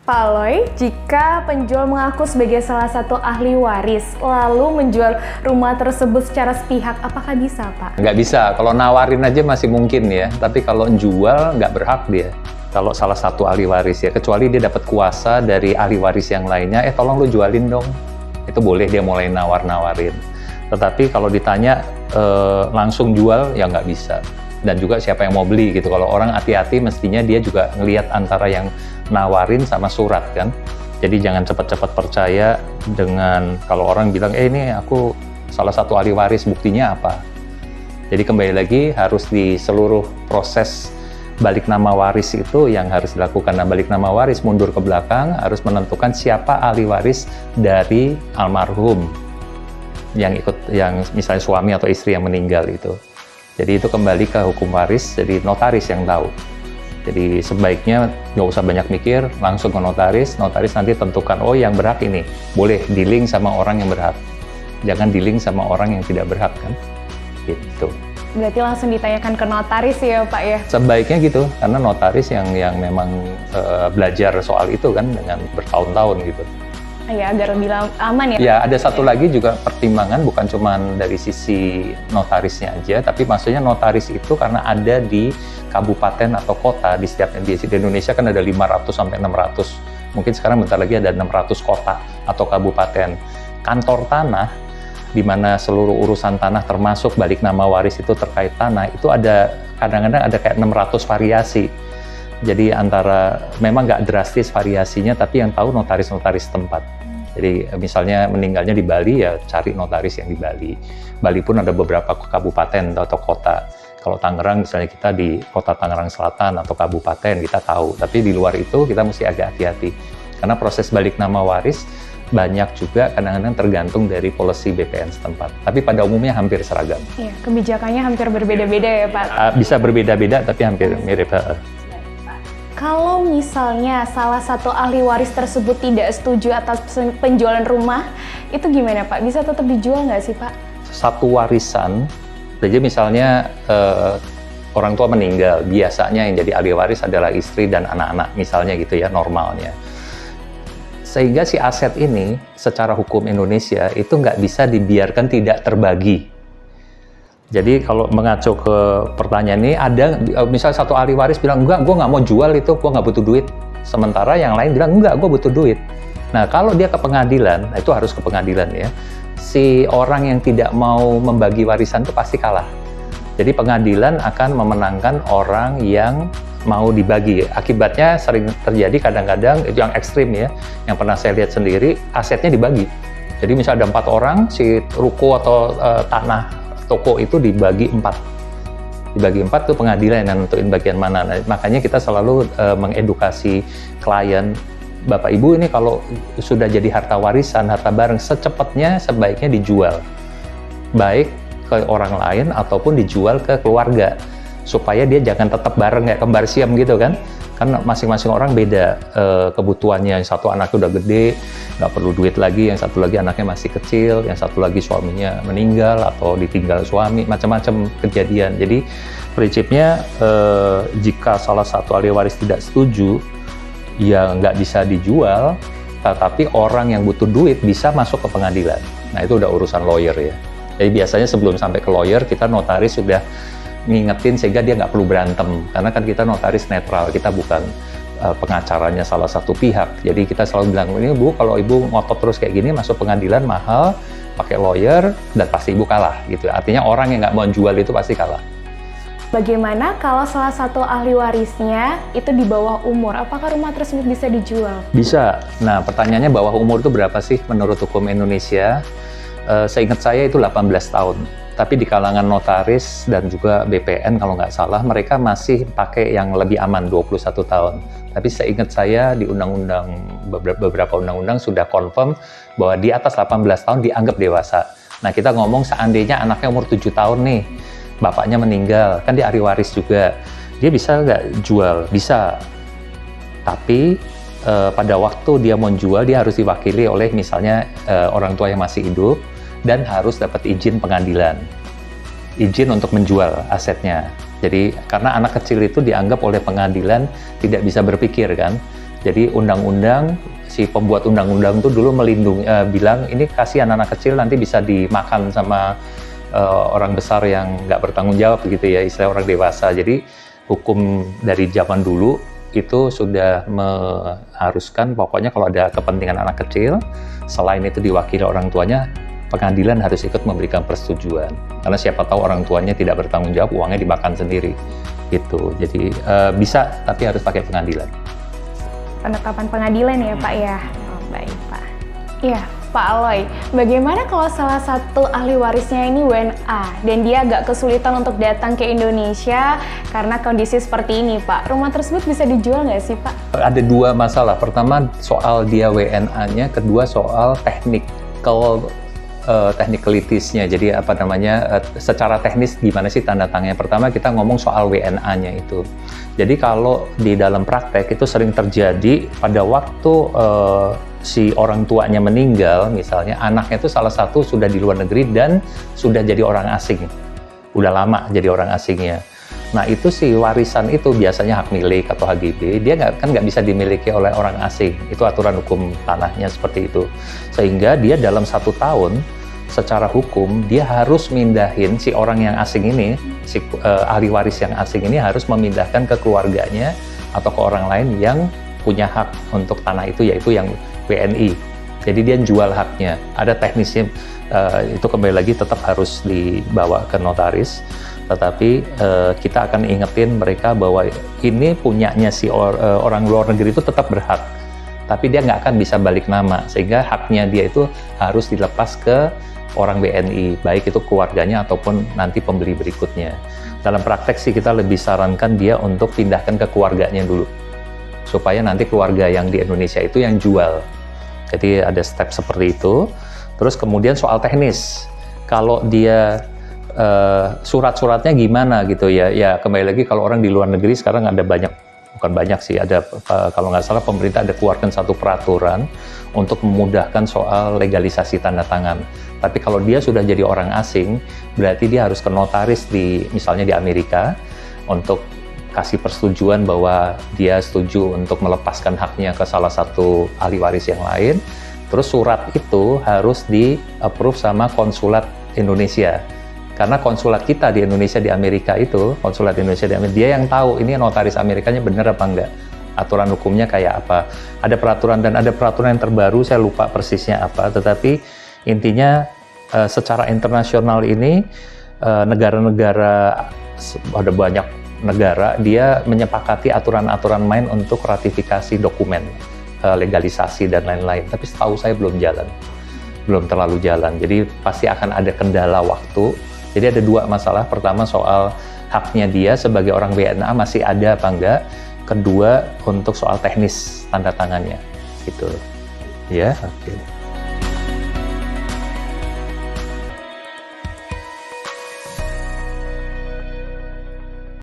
Pak Aloy, jika penjual mengaku sebagai salah satu ahli waris, lalu menjual rumah tersebut secara sepihak, apakah bisa, Pak? Nggak bisa, kalau nawarin aja masih mungkin ya, tapi kalau jual nggak berhak dia. Kalau salah satu ahli waris ya, kecuali dia dapat kuasa dari ahli waris yang lainnya, tolong lu jualin dong. Itu boleh dia mulai nawar-nawarin. Tetapi kalau ditanya langsung jual, ya nggak bisa. Dan juga siapa yang mau beli gitu. Kalau orang hati-hati mestinya dia juga ngelihat antara yang nawarin sama surat kan. Jadi jangan cepat-cepat percaya dengan kalau orang bilang ini aku salah satu ahli waris, buktinya apa. Jadi kembali lagi harus di seluruh proses balik nama waris itu yang harus dilakukan. Nah, balik nama waris mundur ke belakang harus menentukan siapa ahli waris dari almarhum yang misalnya suami atau istri yang meninggal itu. Jadi itu kembali ke hukum waris, jadi notaris yang tahu. Jadi sebaiknya nggak usah banyak mikir, langsung ke notaris nanti tentukan, oh yang berhak ini, boleh di-link sama orang yang berhak. Jangan di-link sama orang yang tidak berhak kan, gitu. Berarti langsung ditanyakan ke notaris ya Pak ya? Sebaiknya gitu, karena notaris yang memang belajar soal itu kan dengan bertahun-tahun gitu. Ya, agar lebih aman ya? Ya, ada satu lagi juga pertimbangan, bukan cuma dari sisi notarisnya aja, tapi maksudnya notaris itu karena ada di kabupaten atau kota, di Indonesia kan ada 500 sampai 600, mungkin sekarang bentar lagi ada 600 kota atau kabupaten. Kantor tanah, di mana seluruh urusan tanah termasuk balik nama waris itu terkait tanah, itu ada kadang-kadang ada kayak 600 variasi. Jadi memang nggak drastis variasinya, tapi yang tahu notaris-notaris tempat. Jadi misalnya meninggalnya di Bali, ya cari notaris yang di Bali. Bali pun ada beberapa kabupaten atau kota. Kalau Tangerang misalnya kita di kota Tangerang Selatan atau kabupaten, kita tahu. Tapi di luar itu kita mesti agak hati-hati. Karena proses balik nama waris banyak juga kadang-kadang tergantung dari policy BPN setempat. Tapi pada umumnya hampir seragam. Iya, kebijakannya hampir berbeda-beda ya Pak? Bisa berbeda-beda tapi hampir mirip. Kalau misalnya salah satu ahli waris tersebut tidak setuju atas penjualan rumah, itu gimana Pak? Bisa tetap dijual nggak sih Pak? Satu warisan, jadi misalnya orang tua meninggal, biasanya yang jadi ahli waris adalah istri dan anak-anak, misalnya gitu ya normalnya. Sehingga si aset ini secara hukum Indonesia itu nggak bisa dibiarkan tidak terbagi. Jadi kalau mengacu ke pertanyaan ini, ada misalnya satu ahli waris bilang, enggak, gue nggak mau jual itu, gue nggak butuh duit. Sementara yang lain bilang, enggak, gue butuh duit. Nah, kalau dia ke pengadilan, itu harus ke pengadilan ya. Si orang yang tidak mau membagi warisan itu pasti kalah. Jadi pengadilan akan memenangkan orang yang mau dibagi. Akibatnya sering terjadi kadang-kadang, itu yang ekstrim ya, yang pernah saya lihat sendiri, asetnya dibagi. Jadi misalnya ada 4 orang, si ruko atau tanah toko itu dibagi 4. Dibagi 4 tuh pengadilan yang nentuin bagian mana. Nah, makanya kita selalu mengedukasi klien, Bapak Ibu ini kalau sudah jadi harta warisan, harta bareng, secepatnya sebaiknya dijual. Baik ke orang lain ataupun dijual ke keluarga. Supaya dia jangan tetap bareng kayak kembar siam gitu kan. Kan masing-masing orang beda kebutuhannya. Yang satu anaknya udah gede, nggak perlu duit lagi, yang satu lagi anaknya masih kecil, yang satu lagi suaminya meninggal atau ditinggal suami, macam-macam kejadian. Jadi prinsipnya jika salah satu ahli waris tidak setuju, ya nggak bisa dijual, tetapi orang yang butuh duit bisa masuk ke pengadilan. Nah itu udah urusan lawyer ya. Jadi biasanya sebelum sampai ke lawyer, kita notaris sudah ngingetin sehingga dia nggak perlu berantem, karena kan kita notaris netral, kita bukan pengacaranya salah satu pihak. Jadi kita selalu bilang, ini Bu, kalau Ibu ngotot terus kayak gini, masuk pengadilan mahal, pakai lawyer, dan pasti Ibu kalah gitu. Artinya orang yang nggak mau jual itu pasti kalah. Bagaimana kalau salah satu ahli warisnya itu di bawah umur? Apakah rumah tersebut bisa dijual? Bisa. Nah, pertanyaannya bawah umur itu berapa sih menurut hukum Indonesia? Seingat saya itu 18 tahun. Tapi di kalangan notaris dan juga BPN kalau nggak salah, mereka masih pakai yang lebih aman, 21 tahun. Tapi seingat saya di beberapa undang-undang sudah confirm bahwa di atas 18 tahun dianggap dewasa. Nah, kita ngomong seandainya anaknya umur 7 tahun nih, bapaknya meninggal, kan dia ahli waris juga. Dia bisa nggak jual? Bisa. Tapi pada waktu dia mau jual, dia harus diwakili oleh misalnya orang tua yang masih hidup, dan harus dapat izin pengadilan, izin untuk menjual asetnya. Jadi karena anak kecil itu dianggap oleh pengadilan tidak bisa berpikir kan, Jadi undang-undang, si pembuat undang-undang itu dulu melindungi, bilang ini kasih anak-anak kecil nanti bisa dimakan sama orang besar yang nggak bertanggung jawab gitu ya, istilah orang dewasa. Jadi hukum dari zaman dulu itu sudah mengharuskan pokoknya kalau ada kepentingan anak kecil, selain itu diwakili orang tuanya, pengadilan harus ikut memberikan persetujuan. Karena siapa tahu orang tuanya tidak bertanggung jawab, uangnya dimakan sendiri. Gitu. Jadi bisa, tapi harus pakai pengadilan. Penetapan pengadilan ya Pak ya? Oh, baik Pak. Iya, Pak Aloy, bagaimana kalau salah satu ahli warisnya ini WNA dan dia agak kesulitan untuk datang ke Indonesia karena kondisi seperti ini Pak? Rumah tersebut bisa dijual nggak sih Pak? Ada dua masalah. Pertama soal dia WNA-nya, kedua soal technicalities-nya. Jadi apa namanya, secara teknis gimana sih tanda tangannya. Pertama kita ngomong soal WNA-nya itu. Jadi kalau di dalam praktek itu sering terjadi pada waktu si orang tuanya meninggal, misalnya anaknya itu salah satu sudah di luar negeri dan sudah jadi orang asing. Udah lama jadi orang asingnya. Nah itu si warisan itu biasanya hak milik atau HGB, dia nggak bisa dimiliki oleh orang asing. Itu aturan hukum tanahnya seperti itu. Sehingga dia dalam 1 tahun, secara hukum dia harus mindahin si orang yang asing ini, si ahli waris yang asing ini harus memindahkan ke keluarganya atau ke orang lain yang punya hak untuk tanah itu, yaitu yang WNI. Jadi dia jual haknya. Ada teknisnya, itu kembali lagi tetap harus dibawa ke notaris. Tetapi kita akan ingetin mereka bahwa ini punyanya si orang luar negeri itu tetap berhak. Tapi dia nggak akan bisa balik nama, sehingga haknya dia itu harus dilepas ke orang WNI, baik itu keluarganya ataupun nanti pembeli berikutnya. Dalam praktek sih kita lebih sarankan dia untuk pindahkan ke keluarganya dulu, supaya nanti keluarga yang di Indonesia itu yang jual. Jadi ada step seperti itu. Terus kemudian soal teknis, kalau dia surat-suratnya gimana gitu ya, ya kembali lagi kalau orang di luar negeri sekarang ada banyak, bukan banyak sih, ada kalau nggak salah pemerintah ada keluarkan satu peraturan untuk memudahkan soal legalisasi tanda tangan. Tapi kalau dia sudah jadi orang asing, berarti dia harus ke notaris misalnya di Amerika untuk kasih persetujuan bahwa dia setuju untuk melepaskan haknya ke salah satu ahli waris yang lain. Terus surat itu harus di-approve sama konsulat Indonesia. Karena konsulat kita di Indonesia di Amerika itu, konsulat Indonesia di Amerika, dia yang tahu ini notaris Amerikanya benar apa enggak. Aturan hukumnya kayak apa. Ada peraturan dan ada peraturan yang terbaru, saya lupa persisnya apa. Tetapi intinya secara internasional ini negara-negara, ada banyak negara, dia menyepakati aturan-aturan main untuk ratifikasi dokumen, legalisasi dan lain-lain. Tapi setahu saya belum terlalu jalan. Jadi pasti akan ada kendala waktu. Jadi ada dua masalah. Pertama soal haknya dia sebagai orang WNA masih ada apa enggak. Kedua untuk soal teknis tanda tangannya. Gitu. Ya, oke.